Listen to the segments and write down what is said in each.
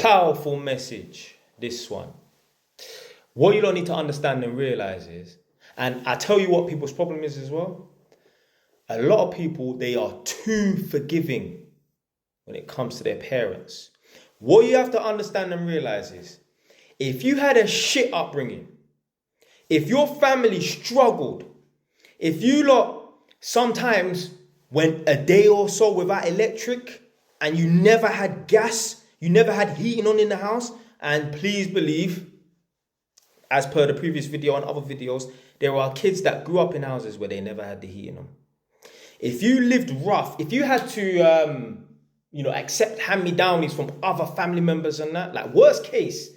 Powerful message, this one. What you don't need to understand and realize is, and I tell you what people's problem is as well, a lot of people, they are too forgiving when it comes to their parents. What you have to understand and realize is, if you had a shit upbringing, if your family struggled, if you lot sometimes went a day or so without electric and you never had gas, you never had heating on in the house, and please believe, as per the previous video and other videos, there are kids that grew up in houses where they never had the heating on. If you lived rough, if you had to, accept hand-me-downies from other family members and that, like worst case,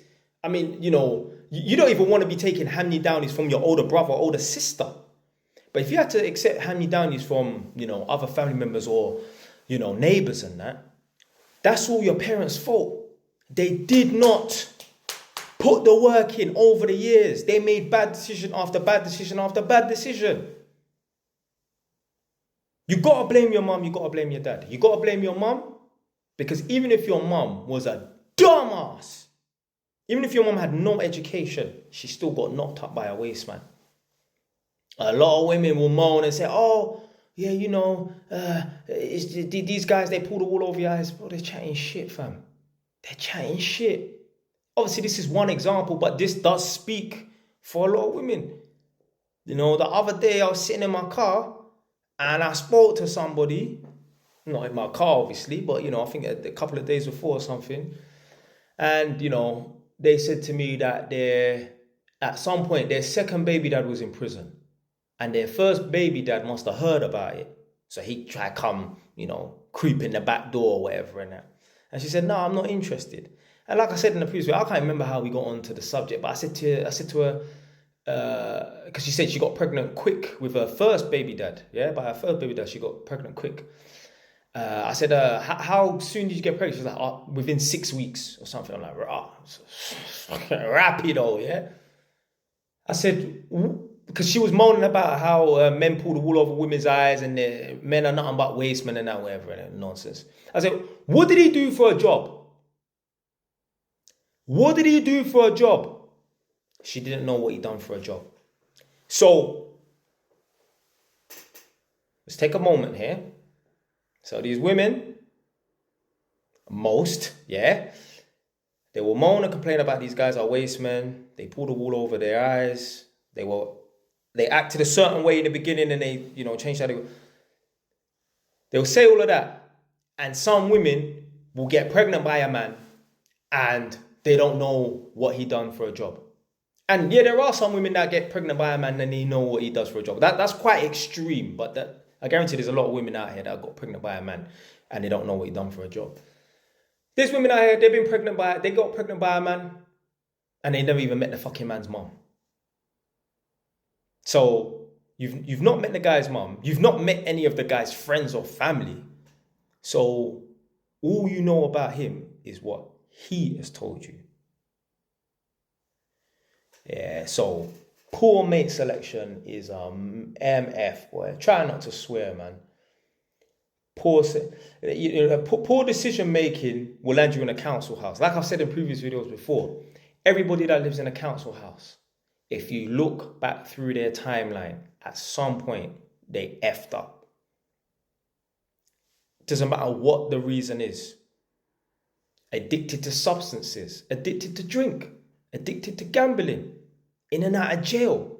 I mean, you don't even want to be taking hand-me-downies from your older brother or older sister. But if you had to accept hand-me-downies from, other family members or, neighbors and that, that's all your parents' fault. They did not put the work in over the years. They made bad decision after bad decision after bad decision. You gotta blame your mum, you gotta blame your dad. You gotta blame your mum because even if your mum was a dumbass, even if your mum had no education, she still got knocked up by a waste man. A lot of women will moan and say, oh, yeah, these guys, they pull the wool over your eyes. Bro, they're chatting shit, fam. They're chatting shit. Obviously, this is one example, but this does speak for a lot of women. The other day I was sitting in my car and I spoke to somebody, not in my car, obviously, but, I think a couple of days before or something. And, they said to me that at some point, their second baby dad was in prison. And their first baby dad must have heard about it. So he tried to come, creep in the back door or whatever and that. And she said, no, I'm not interested. And like I said in the previous video, I can't remember how we got onto the subject, but I said to her, because she said she got pregnant quick with her first baby dad. Yeah, by her first baby dad, she got pregnant quick. I said, how soon did you get pregnant? She was like, within 6 weeks or something. I'm like, rapido, yeah? I said, because she was moaning about how men pull the wool over women's eyes and men are nothing but waste men and that, whatever, and nonsense. I said, what did he do for a job? What did he do for a job? She didn't know what he done for a job. So, let's take a moment here. So these women, most, yeah, they will moan and complain about these guys are waste men. They pull the wool over their eyes. They acted a certain way in the beginning and they, changed how they'll say all of that. And some women will get pregnant by a man and they don't know what he done for a job. And yeah, there are some women that get pregnant by a man and they know what he does for a job. That's quite extreme, but I guarantee there's a lot of women out here that got pregnant by a man and they don't know what he done for a job. There's women out here, they got pregnant by a man and they never even met the fucking man's mom. So you've not met the guy's mom. You've not met any of the guy's friends or family. So all you know about him is what he has told you. Yeah, so poor mate selection is MF, boy. Try not to swear, man. Poor decision making will land you in a council house. Like I've said in previous videos before, everybody that lives in a council house, if you look back through their timeline, at some point, they effed up. Doesn't matter what the reason is. Addicted to substances, addicted to drink, addicted to gambling, in and out of jail,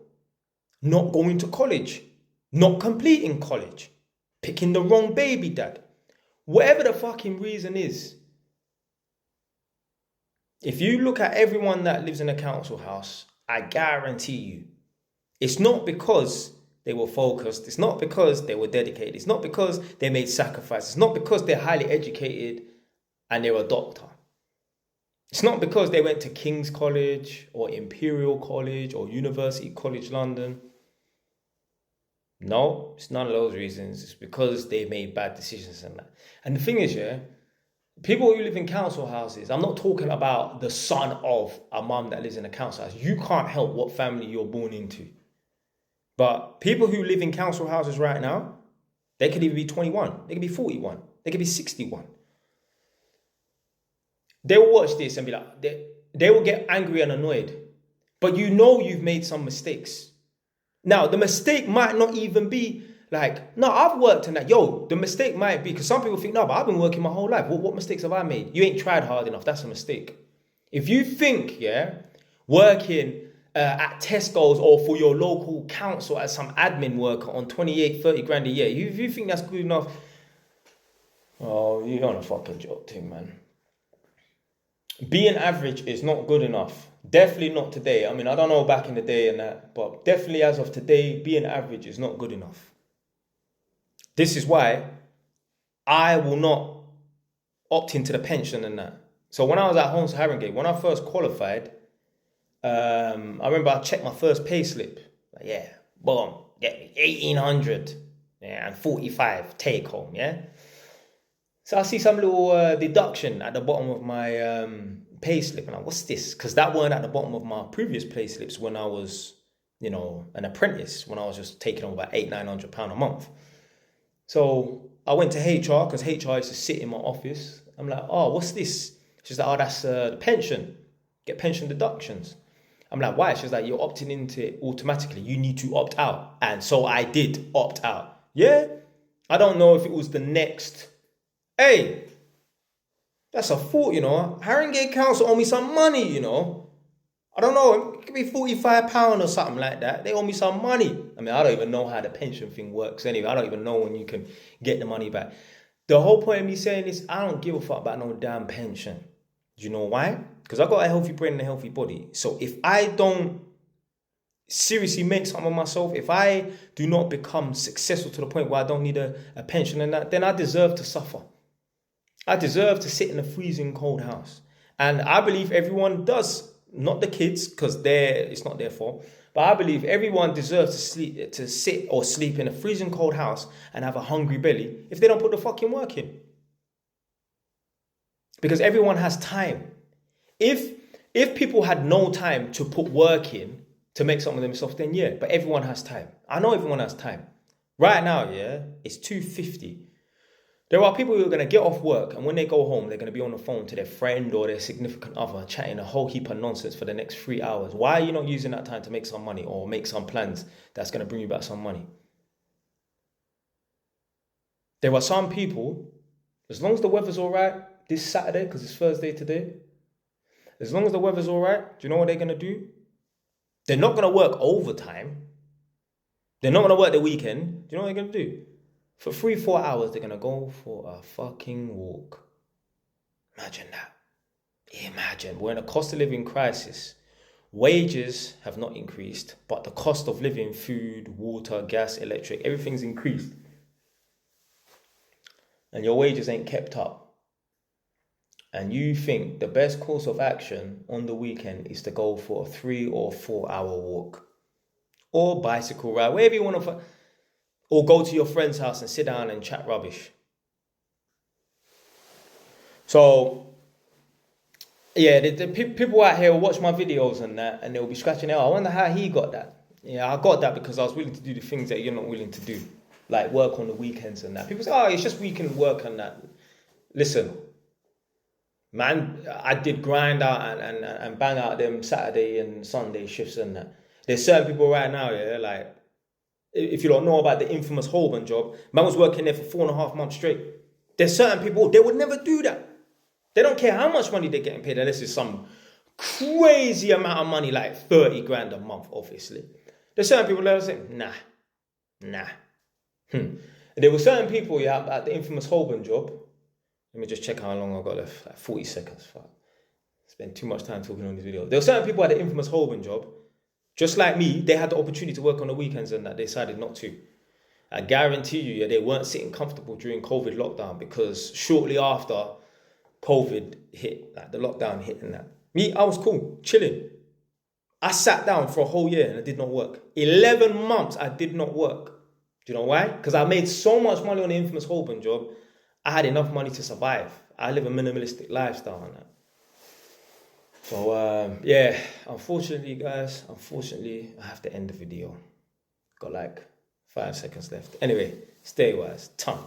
not going to college, not completing college, picking the wrong baby dad. Whatever the fucking reason is, if you look at everyone that lives in a council house, I guarantee you, it's not because they were focused. It's not because they were dedicated. It's not because they made sacrifices. It's not because they're highly educated and they're a doctor. It's not because they went to King's College or Imperial College or University College London. No, it's none of those reasons. It's because they made bad decisions and that. And the thing is, yeah, people who live in council houses, I'm not talking about the son of a mum that lives in a council house. You can't help what family you're born into. But people who live in council houses right now, they could even be 21. They could be 41. They could be 61. they will watch this and be like, they will get angry and annoyed. But you know you've made some mistakes. Now, the mistake might not even be like, no, I've worked in that. Yo, the mistake might be, because some people think, no, but I've been working my whole life. What mistakes have I made? You ain't tried hard enough. That's a mistake. If you think, working at Tesco's or for your local council as some admin worker on 28, 30 grand a year, if you think that's good enough, oh, you're on a fucking joke thing, man. Being average is not good enough. Definitely not today. I mean, I don't know back in the day and that, but definitely as of today, being average is not good enough. This is why I will not opt into the pension and that. So when I was at Holmes Harringay, when I first qualified, I remember I checked my first pay slip. Like, boom, get me 1,800 and 45 take home, So I see some little deduction at the bottom of my pay slip. And I'm like, what's this? Because that weren't at the bottom of my previous pay slips when I was, an apprentice, when I was just taking home about £800-900 a month. So I went to HR, because HR used to sit in my office. I'm like, oh, what's this? She's like, oh, that's the pension. Get pension deductions. I'm like, why? She's like, you're opting into it automatically. You need to opt out. And so I did opt out. Yeah? I don't know if it was the next... Hey, that's a fault, Haringey Council owe me some money, I don't know, it could be £45 or something like that. They owe me some money. I mean, I don't even know how the pension thing works anyway. I don't even know when you can get the money back. The whole point of me saying this, I don't give a fuck about no damn pension. Do you know why? Because I've got a healthy brain and a healthy body. So if I don't seriously make something of myself, if I do not become successful to the point where I don't need a pension and that, then I deserve to suffer. I deserve to sit in a freezing cold house. And I believe everyone does, not the kids, because it's not their fault, but I believe everyone deserves to sit or sleep in a freezing cold house and have a hungry belly if they don't put the fucking work in. Because everyone has time. If people had no time to put work in to make something of themselves, then yeah, but everyone has time. I know everyone has time. Right now, it's 2:50. There are people who are going to get off work, and when they go home, they're going to be on the phone to their friend or their significant other, chatting a whole heap of nonsense for the next 3 hours. Why are you not using that time to make some money or make some plans that's going to bring you back some money? There are some people, as long as the weather's all right this Saturday, because it's Thursday today, as long as the weather's all right, do you know what they're going to do? They're not going to work overtime. They're not going to work the weekend. Do you know what they're going to do? For 3-4 hours, they're going to go for a fucking walk. Imagine that. Imagine. We're in a cost of living crisis. Wages have not increased, but the cost of living, food, water, gas, electric, everything's increased. And your wages ain't kept up. And you think the best course of action on the weekend is to go for a 3 or 4 hour walk. Or bicycle ride, wherever you want to... Or go to your friend's house and sit down and chat rubbish. So, the people out here will watch my videos and that, and they'll be scratching their head. I wonder how he got that. Yeah, I got that because I was willing to do the things that you're not willing to do. Like work on the weekends and that. People say, oh, it's just weekend work and that. Listen, man, I did grind out and bang out them Saturday and Sunday shifts and that. There's certain people right now, like, if you don't know about the infamous Holborn job, man was working there for 4.5 months straight. There's certain people, they would never do that. They don't care how much money they're getting paid, unless it's some crazy amount of money, like 30 grand a month, obviously. There's certain people that will say, nah. There were certain people, at the infamous Holborn job. Let me just check how long I got left, like 40 seconds. Fuck. Spend too much time talking on this video. There were certain people at the infamous Holborn job, just like me, they had the opportunity to work on the weekends and that they decided not to. I guarantee you, they weren't sitting comfortable during COVID lockdown, because shortly after COVID hit, like the lockdown hit and that. Me, I was cool, chilling. I sat down for a whole year and I did not work. 11 months I did not work. Do you know why? Because I made so much money on the infamous Holborn job, I had enough money to survive. I live a minimalistic lifestyle and that. So, unfortunately, guys, I have to end the video. Got like 5 seconds left. Anyway, stay wise. Ton.